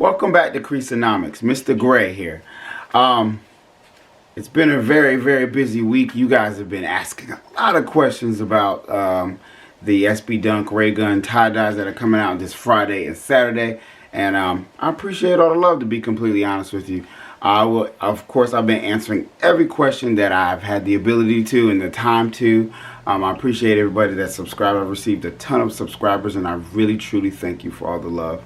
Welcome back to Creasonomics. Mr. Gray here. It's been a very, very busy week. You guys have been asking a lot of questions about the SB Dunk Raygun tie-dyes that are coming out this Friday and Saturday. And I appreciate all the love, to be completely honest with you. Of course, I've been answering every question that I've had the ability to and the time to. I appreciate everybody that subscribed. I've received a ton of subscribers, and I really, truly thank you for all the love.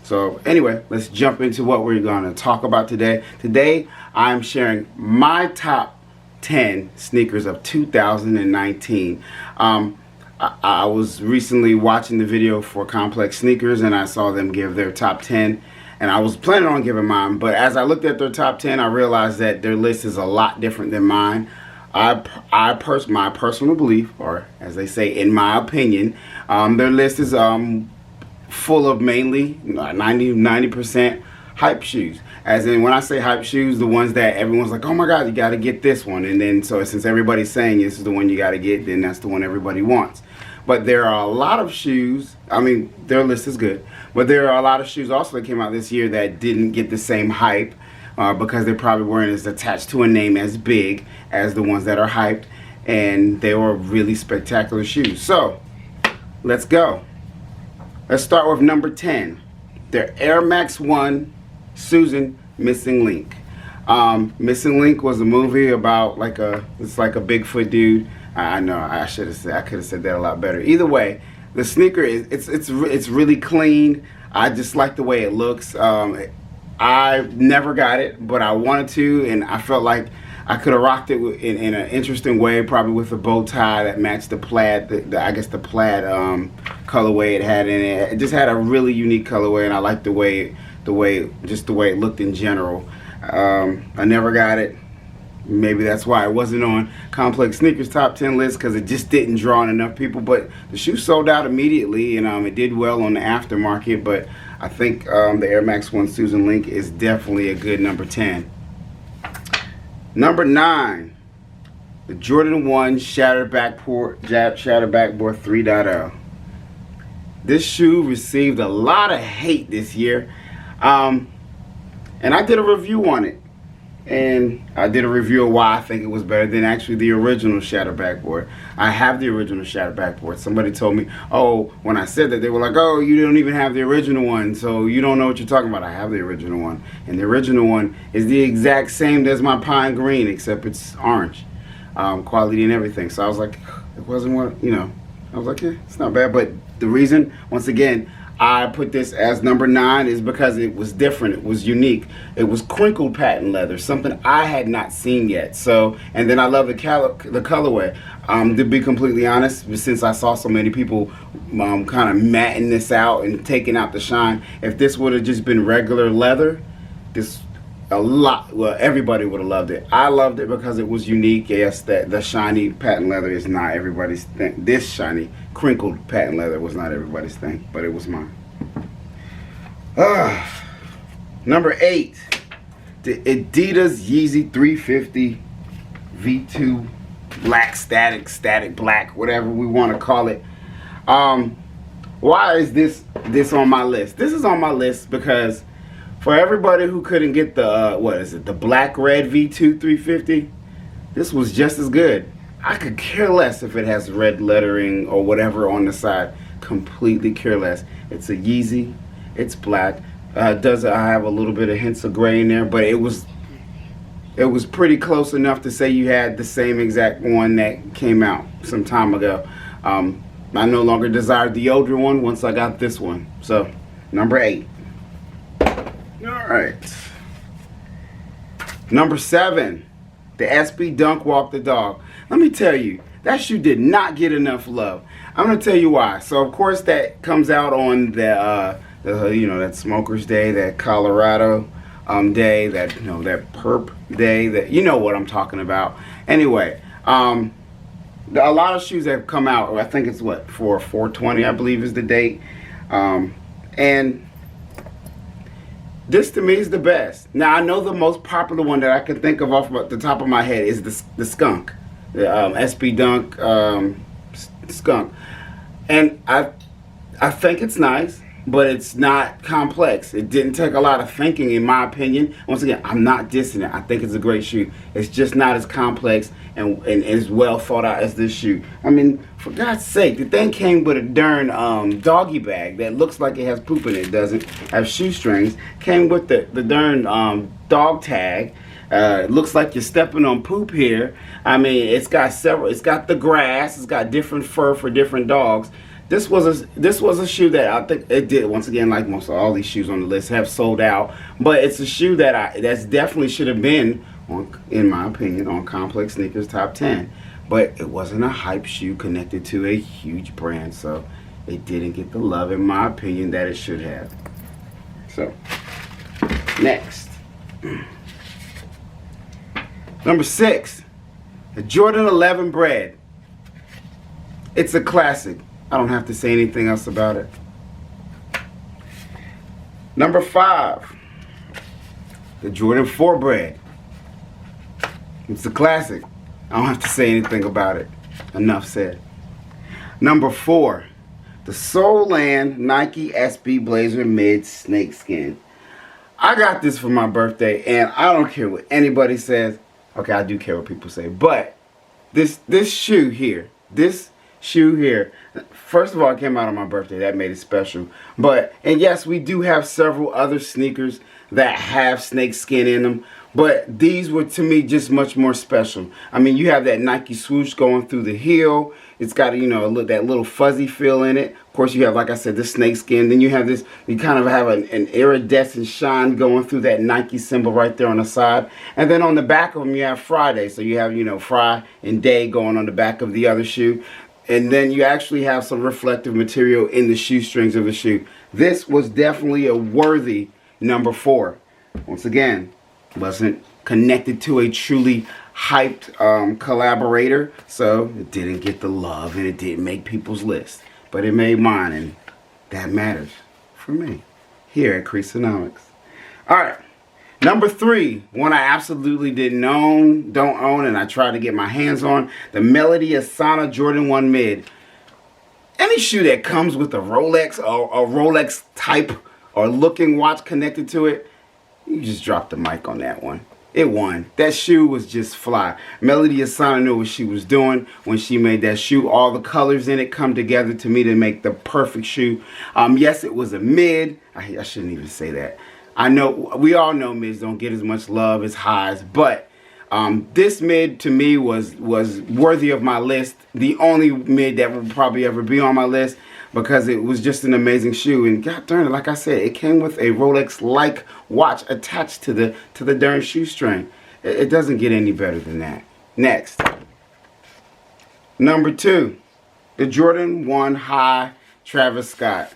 So anyway, let's jump into what we're going to talk about today. Today, I'm sharing my top 10 sneakers of 2019. I was recently watching the video for Complex Sneakers, and I saw them give their top 10. And I was planning on giving mine, but as I looked at their top 10, I realized that their list is a lot different than mine. My personal belief, or as they say, in my opinion, their list is full of mainly 90% hype shoes. As in, when I say hype shoes, the ones that everyone's like, oh my God, you got to get this one. And then, so since everybody's saying this is the one you got to get, then that's the one everybody wants. But there are a lot of shoes, I mean, their list is good, but there are a lot of shoes also that came out this year that didn't get the same hype because they probably weren't as attached to a name as big as the ones that are hyped, and they were really spectacular shoes. So, let's go. Let's start with number 10, their Air Max 1 Susan Missing Link. Missing Link was a movie about it's like a Bigfoot dude. I know I could have said that a lot better. Either way, the sneaker it's really clean. I just like the way it looks. I never got it, but I wanted to, and I felt like I could have rocked it in an interesting way, probably with a bow tie that matched the plaid. I guess the plaid colorway it had in it. It just had a really unique colorway, and I liked the way it looked in general. I never got it. Maybe that's why it wasn't on Complex Sneakers top 10 list, because it just didn't draw in enough people. But the shoe sold out immediately, and it did well on the aftermarket. But I think the Air Max 1 Susan Link is definitely a good number 10. Number 9, the Jordan 1 Shattered Backboard 3.0. This shoe received a lot of hate this year, and I did a review on it. And I did a review of why I think it was better than actually the original Shattered Backboard. I have the original Shattered Backboard. Somebody told me, oh, when I said that, they were like, oh, you don't even have the original one, so you don't know what you're talking about. I have the original one. And the original one is the exact same as my Pine Green, except it's orange. Quality and everything. So I was like, it wasn't what, I was like, yeah, it's not bad. But the reason, once again, I put this as number 9 is because it was different. It was unique. It was crinkled patent leather, something I had not seen yet. So, and then I love the colorway. To be completely honest, since I saw so many people kind of matting this out and taking out the shine, if this would have just been regular leather, everybody would have loved it. I loved it because it was unique. Yes, that the shiny patent leather is not everybody's thing. This shiny crinkled patent leather was not everybody's thing, but it was mine. Number 8, the Adidas Yeezy 350 V2 black static black, whatever we want to call it. Why is this on my list? This is on my list because for everybody who couldn't get the the black red V2 350, this was just as good. I could care less if it has red lettering or whatever on the side. Completely care less. It's a Yeezy. It's black. I have a little bit of hints of gray in there, but it was pretty close enough to say you had the same exact one that came out some time ago. I no longer desired the older one once I got this one. So, number 8. Alright. Number 7, the SB Dunk Walk the Dog. Let me tell you, that shoe did not get enough love. I'm going to tell you why. So, of course, that comes out on that Smokers Day, that Colorado day, that Perp Day, that you know what I'm talking about. Anyway, a lot of shoes have come out. I think it's for 4/20, I believe is the date. And this to me is the best. Now I know the most popular one that I can think of off the top of my head is the Skunk, the SB Dunk Skunk, and I think it's nice. but it's not complex. It didn't take a lot of thinking, in my opinion. Once again, I'm not dissing it. I think it's a great shoe. It's just not as complex and as well thought out as this shoe. I mean, for God's sake, the thing came with a darn doggy bag that looks like it has poop in it. It doesn't have shoestrings. Came with the darn dog tag. It looks like you're stepping on poop here. I mean, it's got several. It's got the grass. It's got different fur for different dogs. This was a shoe that I think it did, once again, like most of all these shoes on the list, have sold out. But it's a shoe that's definitely should have been on, in my opinion, on Complex Sneakers Top 10. But it wasn't a hype shoe connected to a huge brand, so it didn't get the love, in my opinion, that it should have. So, next. Number 6, the Jordan 11 Bread. It's a classic. I don't have to say anything else about it. Number 5, the Jordan 4 Bread. It's a classic. I don't have to say anything about it. Enough said. Number 4, the Soul Land Nike SB Blazer Mid Snakeskin. I got this for my birthday, and I don't care what anybody says. Okay, I do care what people say, but this shoe here, first of all, it came out on my birthday. That made it special. And yes, we do have several other sneakers that have snake skin in them, but these were, to me, just much more special. I mean, you have that Nike swoosh going through the heel. It's got, you know, that little fuzzy feel in it. Of course, you have, like I said, the snake skin. Then you have this, you kind of have an iridescent shine going through that Nike symbol right there on the side. And then on the back of them, you have Friday. So you have, you know, Fry and Day going on the back of the other shoe. And then you actually have some reflective material in the shoestrings of the shoe. This was definitely a worthy number 4. Once again, wasn't connected to a truly hyped collaborator, so it didn't get the love and it didn't make people's list. But it made mine, and that matters for me here at Creasonomics. Alright, number 3, one I absolutely don't own, and I tried to get my hands on, the Melody Asana Jordan 1 Mid. Any shoe that comes with a Rolex or a Rolex type or looking watch connected to it, you just dropped the mic on that one. It won. That shoe was just fly. Melody Asana knew what she was doing when she made that shoe. All the colors in it come together to me to make the perfect shoe. Yes, it was a mid. I shouldn't even say that. I know, we all know mids don't get as much love as highs, but this mid to me was worthy of my list. The only mid that will probably ever be on my list, because it was just an amazing shoe. And god darn it, like I said, it came with a Rolex-like watch attached to the darn shoestring. It doesn't get any better than that. Next, number 2, the Jordan 1 High Travis Scott.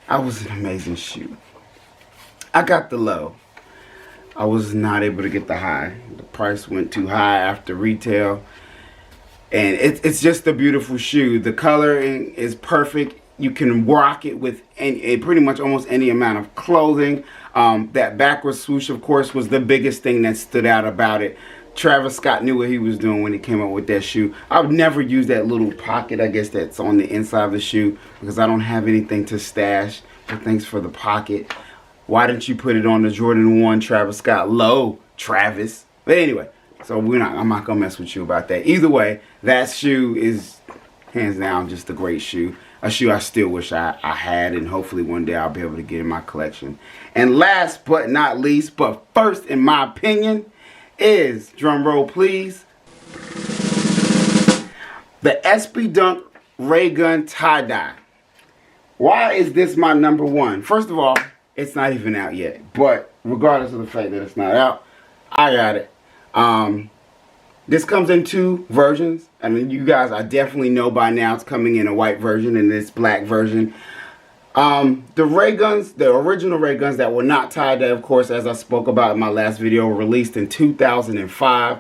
That was an amazing shoe. I got the low. I was not able to get the high. The price went too high after retail. And it's just a beautiful shoe. The coloring is perfect. You can rock it with pretty much almost any amount of clothing. That backwards swoosh, of course, was the biggest thing that stood out about it. Travis Scott knew what he was doing when he came up with that shoe. I would never use that little pocket, I guess, that's on the inside of the shoe, because I don't have anything to stash. But thanks for the pocket. Why didn't you put it on the Jordan 1 Travis Scott low, Travis? But anyway. So I'm not gonna mess with you about that. Either way, that shoe is hands down just a great shoe. A shoe I still wish I had, and hopefully one day I'll be able to get in my collection. And last but not least, but first in my opinion, is, drum roll please, the SB Dunk Raygun tie-dye. Why is this my number 1? First of all, it's not even out yet. But regardless of the fact that it's not out, I got it. This comes in 2 versions. I mean, you guys, I definitely know by now it's coming in a white version and this black version. The ray guns, the original ray guns that were not tie-dye, of course, as I spoke about in my last video, were released in 2005.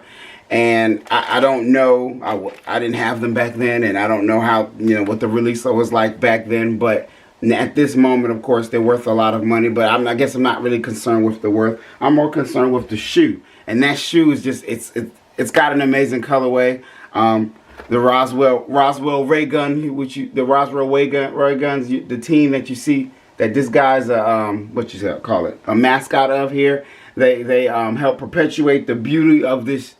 And I don't know, I didn't have them back then, and I don't know how, you know, what the release was like back then, but at this moment, of course, they're worth a lot of money, but I guess I'm not really concerned with the worth. I'm more concerned with the shoe. And that shoe is just, it's got an amazing colorway. the Roswell Ray Gun, the Roswell Ray Guns, the team that you see that this guy's what you call it, a mascot of here. They help perpetuate the beauty of this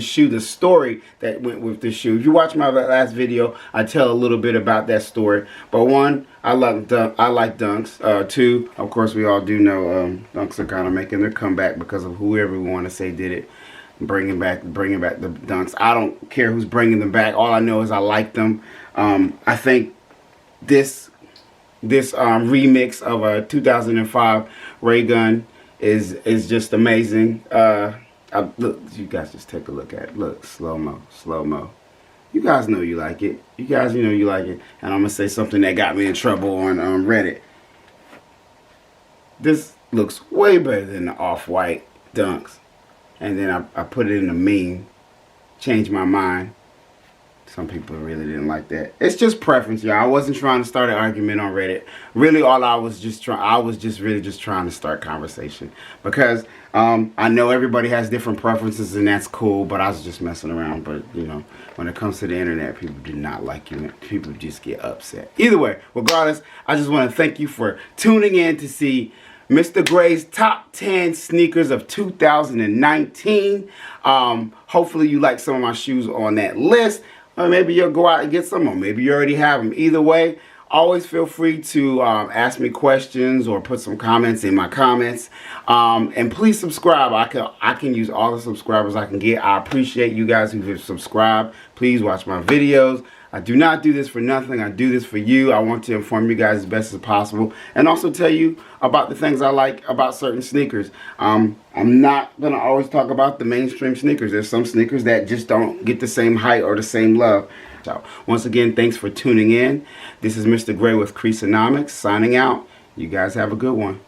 shoe, the story that went with this shoe. If you watch my last video, I tell a little bit about that story. But one, I like Dunks. Two, of course, we all do know Dunks are kind of making their comeback because of whoever we want to say did it. Bringing back the Dunks. I don't care who's bringing them back. All I know is I like them. I think this remix of a 2005 Ray Gun is just amazing. Look, you guys just take a look at it. Look, slow mo. You guys know you like it. You guys know you like it. And I'm gonna say something that got me in trouble on Reddit. This looks way better than the off-white Dunks. And then I put it in a meme, changed my mind. Some people really didn't like that. It's just preference, y'all. I wasn't trying to start an argument on Reddit. Really, all I was just really trying to start conversation. Because I know everybody has different preferences and that's cool, but I was just messing around. But, you know, when it comes to the internet, people do not like you. People just get upset. Either way, regardless, I just want to thank you for tuning in to see Mr. Gray's top 10 sneakers of 2019. Hopefully you like some of my shoes on that list. Or maybe you'll go out and get some, or maybe you already have them. Either way, always feel free to ask me questions or put some comments in my comments. And please subscribe. I can use all the subscribers I can get. I appreciate you guys who have subscribed. Please watch my videos. I do not do this for nothing. I do this for you. I want to inform you guys as best as possible and also tell you about the things I like about certain sneakers. I'm not going to always talk about the mainstream sneakers. There's some sneakers that just don't get the same height or the same love. So once again, thanks for tuning in. This is Mr. Gray with Creasonomics signing out. You guys have a good one.